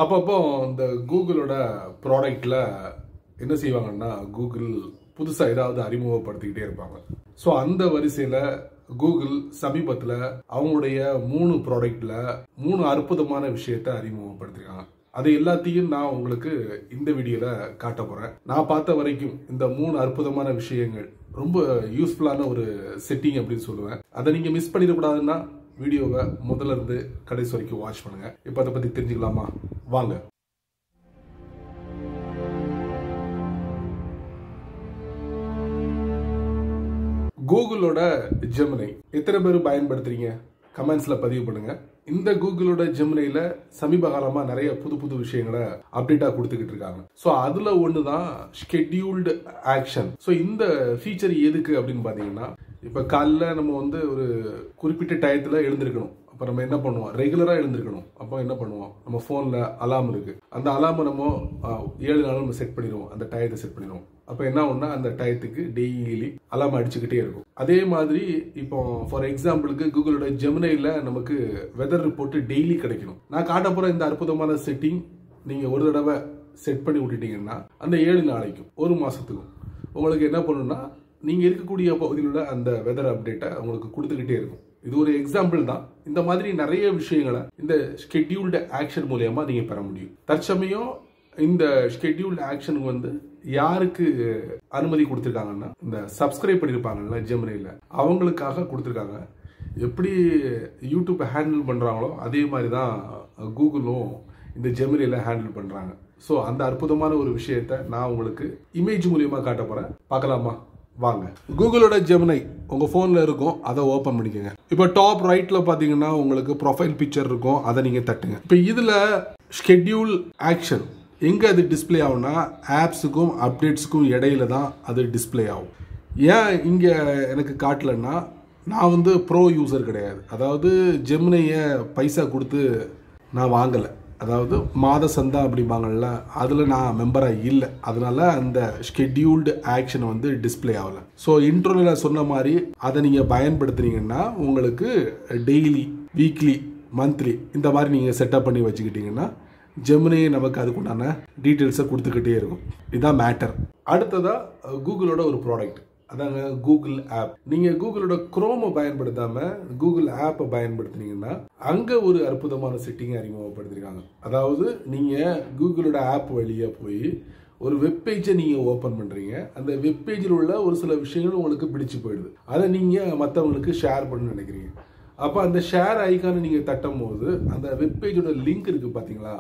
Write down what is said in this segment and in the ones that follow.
அப்பப்போ இந்த கூகுளோட ப்ராடக்ட்ல என்ன செய்வாங்கன்னா கூகுள் புதுசா ஏதாவது அறிமுகப்படுத்திக்கிட்டே இருப்பாங்க. ஸோ அந்த வரிசையில கூகுள் சமீபத்தில் அவங்களுடைய 3 ப்ராடக்ட்ல 3 அற்புதமான விஷயத்தை அறிமுகப்படுத்திருக்காங்க. அது எல்லாத்தையும் நான் உங்களுக்கு இந்த வீடியோல காட்ட போறேன். நான் பார்த்த வரைக்கும் இந்த 3 அற்புதமான விஷயங்கள் ரொம்ப யூஸ்ஃபுல்லான ஒரு செட்டிங் அப்படின்னு சொல்லுவேன். அதை நீங்க மிஸ் பண்ணிடக்கூடாதுன்னா வீடியோவை முதல்ல இருந்து கடைசி வரைக்கும் வாட்ச் பண்ணுங்க. இப்போ அதை பத்தி தெரிஞ்சுக்கலாமா? வாங்க. கூகுளோட ஜெமினி எத்தனை பேர் பயன்படுத்துறீங்க? கமெண்ட்ஸ்ல பதிவு பண்ணுங்க. இந்த கூகுளோட ஜெமினில சமீப காலமா நிறைய புது புது விஷயங்களை அப்டேட்டா கொடுத்துக்கிட்டு இருக்காங்க. ஸோ அதுல ஒண்ணுதான் ஷெட்யூல்டு ஆக்ஷன். ஸோ இந்த ஃபீச்சர் எதுக்கு அப்படின்னு பாத்தீங்கன்னா, இப்ப காலைல நம்ம ஒரு குறிப்பிட்ட டயத்துல எழுந்திருக்கணும். அப்ப நம்ம என்ன பண்ணுவோம்? ரெகுலரா எழுந்திருக்கணும். அப்போ என்ன பண்ணுவோம்? நம்ம போன்ல அலாம் இருக்கு. அந்த அலாம் நம்ம 7 நாள் நம்ம செட் பண்ணிடுவோம். அந்த டயத்தை செட் பண்ணிடுவோம். அப்ப என்ன ஒண்ணா அந்த டயத்துக்கு டெய்லி அலாம் அடிச்சுக்கிட்டே இருக்கும். அதே மாதிரி இப்போ ஃபார் எக்ஸாம்பிளுக்கு கூகுளோட ஜெமினில நமக்கு வெதர் ரிப்போர்ட் டெய்லி கிடைக்கணும். நான் காட்ட போற இந்த அற்புதமான செட்டிங் நீங்க ஒரு தடவை செட் பண்ணி விட்டுட்டீங்கன்னா அந்த 7 நாளைக்கும் 1 மாசத்துக்கும் உங்களுக்கு என்ன பண்ணுன்னா, நீங்க இருக்கக்கூடிய பகுதியில் உள்ள அந்த வெதர் அப்டேட்டை உங்களுக்கு கொடுத்துக்கிட்டே இருக்கும். இது ஒரு எக்ஸாம்பிள் தான். இந்த மாதிரி நிறைய விஷயங்களை இந்த ஷெட்யூல்டு ஆக்ஷன் மூலமா நீங்க பெற முடியும். தற்சமயம் இந்த ஷெட்யூல்டு ஆக்ஷனுக்கு யாருக்கு அனுமதி கொடுத்திருக்காங்கன்னா, இந்த சப்ஸ்கிரைப் பண்ணிருப்பாங்கல்ல ஜெமினில, அவங்களுக்காக கொடுத்திருக்காங்க. எப்படி யூடியூப் ஹேண்டில் பண்றாங்களோ அதே மாதிரி தான் கூகுளும் இந்த ஜெமினில ஹேண்டில் பண்றாங்க. ஸோ அந்த அற்புதமான ஒரு விஷயத்தை நான் உங்களுக்கு இமேஜ் மூலியமா காட்ட போறேன். பார்க்கலாமா? வாங்க. கூகுளோட ஜெமினி உங்க போன்ல இருக்கும். அதை ஓபன் பண்ணிக்கோங்க. இப்போ டாப் ரைட்ல பாத்தீங்கன்னா உங்களுக்கு ப்ரொஃபைல் பிக்சர் இருக்கும். அதை நீங்க தட்டுங்க. இப்போ இதுல ஷெட்யூல் ஆக்ஷன் எங்க அது டிஸ்பிளே ஆகும்னா, ஆப்ஸுக்கும் அப்டேட்ஸுக்கும் இடையில தான் அது டிஸ்பிளே ஆகும். ஏன் இங்க எனக்கு காட்டலன்னா, நான் ப்ரோ யூசர் கிடையாது. அதாவது ஜெமினியை பைசா கொடுத்து நான் வாங்கலை. அதாவது மாத சந்தா அப்படிம்பாங்கல்ல, அதில் நான் மெம்பராக இல்லை. அதனால அந்த ஷெட்யூல்டு ஆக்ஷன் டிஸ்பிளே ஆகலை. ஸோ இன்ட்ரோவில் சொன்ன மாதிரி அதை நீங்கள் பயன்படுத்துனீங்கன்னா உங்களுக்கு டெய்லி, வீக்லி, மந்த்லி இந்த மாதிரி நீங்கள் செட்டப் பண்ணி வச்சுக்கிட்டீங்கன்னா ஜெமினி நமக்கு அதுக்குண்டான டீட்டெயில்ஸை கொடுத்துக்கிட்டே இருக்கும். இதுதான் மேட்டர். அடுத்ததா கூகுளோட ஒரு ப்ராடக்ட், அதாங்க கூகுள் ஆப். நீங்க கூகுளோட குரோமை பயன்படுத்தாம கூகுள் ஆப்பை பயன்படுத்தினீங்கன்னா அங்க ஒரு அற்புதமான செட்டிங் அறிமுகப்படுத்திருக்காங்க. அதாவது நீங்க கூகுளோட ஆப் வழியா போய் ஒரு வெப்பேஜை நீங்க ஓபன் பண்றீங்க. அந்த வெப்பேஜில் உள்ள ஒரு சில விஷயங்கள் உங்களுக்கு பிடிச்சு போயிடுது. அதை நீங்க மற்றவங்களுக்கு ஷேர் பண்ண நினைக்கிறீங்க. அப்ப அந்த ஷேர் ஐக்கானை நீங்க தட்டும் போது அந்த வெப்பேஜோட லிங்க் இருக்கு பாத்தீங்களா?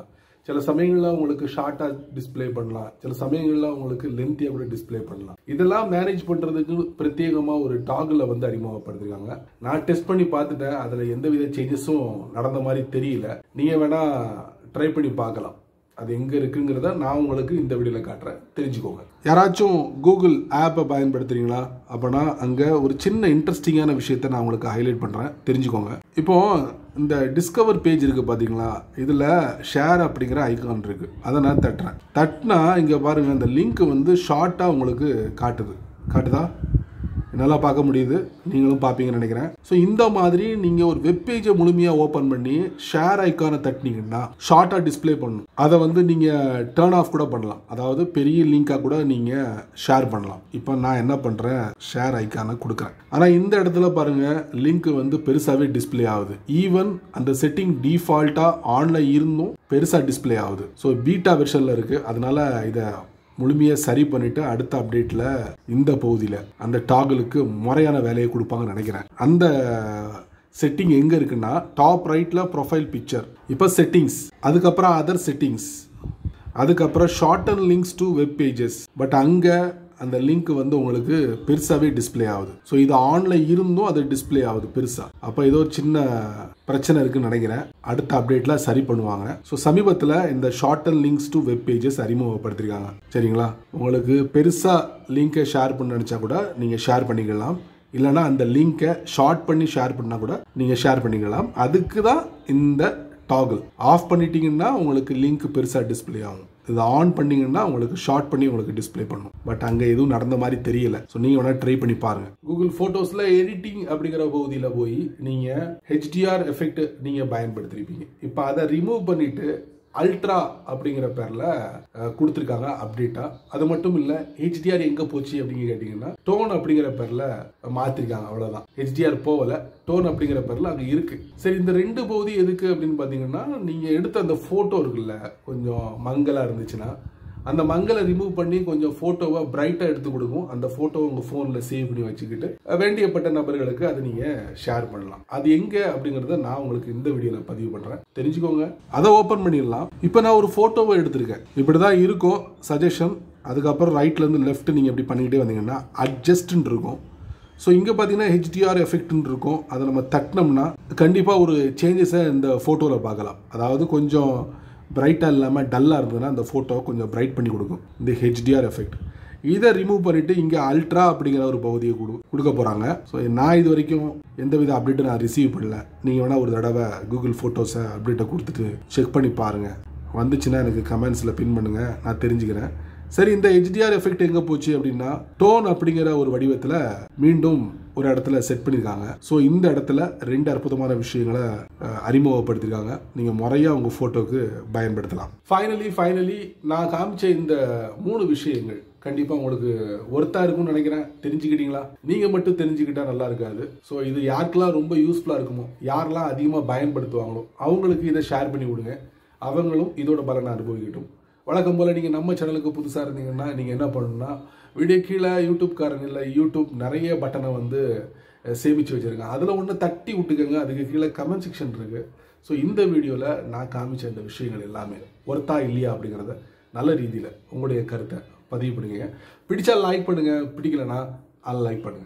சில சமயங்கள்ல உங்களுக்கு ஷார்ட்டா டிஸ்பிளே பண்ணலாம், சில சமயங்கள்ல உங்களுக்கு லென்த்தியா கூட டிஸ்பிளே பண்ணலாம். இதெல்லாம் மேனேஜ் பண்றதுக்கு பிரத்யேகமா ஒரு டாகிள் அறிமுகப்படுத்திருக்காங்க. நான் டெஸ்ட் பண்ணி பார்த்துட்டேன். அதுல எந்தவித சேஞ்சஸும் நடந்த மாதிரி தெரியல. நீங்க வேணா ட்ரை பண்ணி பார்க்கலாம். அது எங்க இருக்குங்கிறத நான் உங்களுக்கு இந்த வீடியோல காட்டுறேன், தெரிஞ்சுக்கோங்க. யாராச்சும் கூகுள் ஆப்பை பயன்படுத்துறீங்களா? அப்படின்னா அங்க ஒரு சின்ன இன்ட்ரெஸ்டிங்கான விஷயத்தை நான் உங்களுக்கு ஹைலைட் பண்றேன், தெரிஞ்சுக்கோங்க. இப்போ இந்த டிஸ்கவர் பேஜ் இருக்கு பாத்தீங்களா? இதுல ஷேர் அப்படிங்கிற ஐகான் இருக்கு. அதை நான் தட்டுறேன். தட்டினா இங்க பாருங்க, இந்த லிங்க் ஷார்ட்டா உங்களுக்கு காட்டுதா? நல்லா பார்க்க முடியுது. நீங்களும் பார்ப்பீங்கன்னு நினைக்கிறேன். ஸோ இந்த மாதிரி நீங்கள் ஒரு வெப்பேஜை முழுமையாக ஓப்பன் பண்ணி ஷேர் ஐக்கானை தட்டினீங்கன்னா ஷார்ட்டாக டிஸ்பிளே பண்ணணும். அதை நீங்கள் டர்ன் ஆஃப் கூட பண்ணலாம். அதாவது பெரிய லிங்காக கூட நீங்கள் ஷேர் பண்ணலாம். இப்போ நான் என்ன பண்ணுறேன், ஷேர் ஐக்கானை கொடுக்குறேன். ஆனால் இந்த இடத்துல பாருங்கள், லிங்க் பெருசாகவே டிஸ்பிளே ஆகுது. ஈவன் அந்த செட்டிங் டிஃபால்ட்டாக ஆன்லைன் இருந்தும் பெருசாக டிஸ்பிளே ஆகுது. ஸோ பீட்டா வெர்ஷனில் இருக்குது. அதனால இதை முழுமையாக சரி பண்ணிட்டு அடுத்த அப்டேட்ல இந்த பகுதியில் அந்த டாகிளுக்கு முறையான வேலையை கொடுப்பாங்கன்னு நினைக்கிறேன். அந்த செட்டிங் எங்க இருக்குன்னா, டாப் ரைட்ல ப்ரொஃபைல் பிக்சர், இப்போ செட்டிங்ஸ், அதுக்கப்புறம் அதர் செட்டிங்ஸ், அதுக்கப்புறம் shorten links to web pages. But அங்க அந்த லிங்க் உங்களுக்கு பெருசாவே டிஸ்பிளே ஆகுது. ஸோ இது ஆன்லைன் இருந்தும் அது டிஸ்பிளே ஆகுது பெருசா. அப்போ ஏதோ சின்ன பிரச்சனை இருக்குன்னு நினைக்கிறேன். அடுத்த அப்டேட்ல சரி பண்ணுவாங்க. ஸோ சமீபத்தில் இந்த shorten links to web pages அறிமுகப்படுத்திருக்காங்க. சரிங்களா? உங்களுக்கு பெருசா லிங்கை ஷேர் பண்ண நினைச்சா கூட நீங்க ஷேர் பண்ணிக்கலாம். இல்லைன்னா அந்த லிங்கை ஷார்ட் பண்ணி ஷேர் பண்ணா கூட நீங்க ஷேர் பண்ணிக்கலாம். அதுக்கு தான் இந்த டாகிள். ஆஃப் பண்ணிட்டீங்கன்னா உங்களுக்கு லிங்க் பெருசா டிஸ்பிளே ஆகும். இது ஆன் பண்ணீங்கன்னா உங்களுக்கு ஷார்ட் பண்ணி உங்களுக்கு டிஸ்பிளே பண்ணும். பட் அங்க எதுவும் நடந்த மாதிரி தெரியல. ஸோ நீங்க வேணா ட்ரை பண்ணி பாருங்க. கூகுள் போட்டோஸ்ல எடிட்டிங் அப்படிங்கிற பகுதியில் போய் நீங்க HDR எஃபெக்ட் நீங்க பயன்படுத்திருப்பீங்க. இப்போ அதை ரிமூவ் பண்ணிட்டு அல்ட்ரா அப்படிங்கிற பேர்ல கொடுத்துருக்காங்க அப்டேட்டா. அது மட்டும் இல்ல HDR எங்க போச்சு அப்படின்னு கேட்டீங்கன்னா டோன் அப்படிங்கிற பேர்ல மாத்திருக்காங்க. அவ்வளவுதான், HDR போகல, டோன் அப்படிங்கிற பேர்ல அங்க இருக்கு. சரி, இந்த ரெண்டு பகுதி எதுக்கு அப்படின்னு பாத்தீங்கன்னா, நீங்க எடுத்த அந்த போட்டோ இருக்குல்ல, கொஞ்சம் மங்கலா இருந்துச்சுன்னா அந்த மங்களை ரிமூவ் பண்ணி கொஞ்சம் போட்டோவை பிரைட்டா எடுத்து கொடுக்கும். அந்த போட்டோவை உங்க போன்ல சேவ் பண்ணி வச்சுக்கிட்டு வேண்டியப்பட்ட நபர்களுக்கு அதை நீங்க ஷேர் பண்ணலாம். அது எங்க அப்படிங்கறத நான் உங்களுக்கு இந்த வீடியோல பதிவு பண்றேன், தெரிஞ்சுக்கோங்க. அதை ஓபன் பண்ணிடலாம். இப்போ நான் ஒரு போட்டோவை எடுத்திருக்கேன். இப்படிதான் இருக்கும் சஜஷன். அதுக்கப்புறம் ரைட்ல இருந்து லெஃப்ட் நீங்க எப்படி பண்ணிக்கிட்டே வந்தீங்கன்னா அட்ஜஸ்ட்னு இருக்கும். ஸோ இங்கே பார்த்தீங்கன்னா HDR எஃபெக்ட்னு இருக்கும். அதை நம்ம தட்டினோம்னா கண்டிப்பாக ஒரு சேஞ்சஸை இந்த ஃபோட்டோவில் பார்க்கலாம். அதாவது கொஞ்சம் பிரைட்டாக இல்லாமல் டல்லாக இருந்ததுன்னா அந்த ஃபோட்டோவை கொஞ்சம் பிரைட் பண்ணி கொடுக்கும் இந்த HDR எஃபெக்ட். இதை ரிமூவ் பண்ணிவிட்டு இங்கே அல்ட்ரா அப்படிங்கிற ஒரு பகுதியை கொடுக்க போகிறாங்க. ஸோ நான் இது வரைக்கும் எந்தவித அப்டேட்டும் நான் ரிசீவ் பண்ணல. நீங்கள் வேணால் ஒரு தடவை கூகுள் ஃபோட்டோஸை அப்டேட்டை கொடுத்துட்டு செக் பண்ணி பாருங்கள். வந்துச்சுன்னா எனக்கு கமெண்ட்ஸில் பின் பண்ணுங்கள், நான் தெரிஞ்சுக்கிறேன். சரி, இந்த HDR எஃபெக்ட் எங்க போச்சு அப்படின்னா டோன் அப்படிங்கிற ஒரு வடிவத்தில் மீண்டும் ஒரு இடத்துல செட் பண்ணியிருக்காங்க. ஸோ இந்த இடத்துல ரெண்டு அற்புதமான விஷயங்களை அறிமுகப்படுத்திருக்காங்க. நீங்கள் முறையாக உங்கள் ஃபோட்டோக்கு பயன்படுத்தலாம். ஃபைனலி நான் காமிச்ச இந்த 3 விஷயங்கள் கண்டிப்பாக உங்களுக்கு ஒர்த்தா இருக்கும்னு நினைக்கிறேன். தெரிஞ்சுக்கிட்டீங்களா? நீங்கள் மட்டும் தெரிஞ்சுக்கிட்டா நல்லா இருக்காது. ஸோ இது யாருக்கெல்லாம் ரொம்ப யூஸ்ஃபுல்லாக இருக்குமோ, யாரெல்லாம் அதிகமாக பயன்படுத்துவாங்களோ அவங்களுக்கு இதை ஷேர் பண்ணி விடுங்க. அவங்களும் இதோட பலனை அனுபவிக்கட்டும். வழக்கம் போல் நீங்கள் நம்ம சேனலுக்கு புதுசாக இருந்தீங்கன்னா நீங்கள் என்ன பண்ணணும்னா, வீடியோ கீழே யூடியூப் நிறைய பட்டனை வந்து சேமித்து வச்சுருக்கேன். அதில் ஒன்று தட்டி விட்டுக்கோங்க. அதுக்கு கீழே கமெண்ட் செக்ஷன் இருக்குது. ஸோ இந்த வீடியோவில் நான் காமிச்ச இந்த விஷயங்கள் எல்லாமே ஒர்த்தா இல்லையா அப்படிங்கிறத நல்ல ரீதியில் உங்களுடைய கருத்தை பதிவு பண்ணுங்க. பிடிச்சா லைக் பண்ணுங்கள், பிடிக்கலன்னா அன்லைக் பண்ணுங்கள்.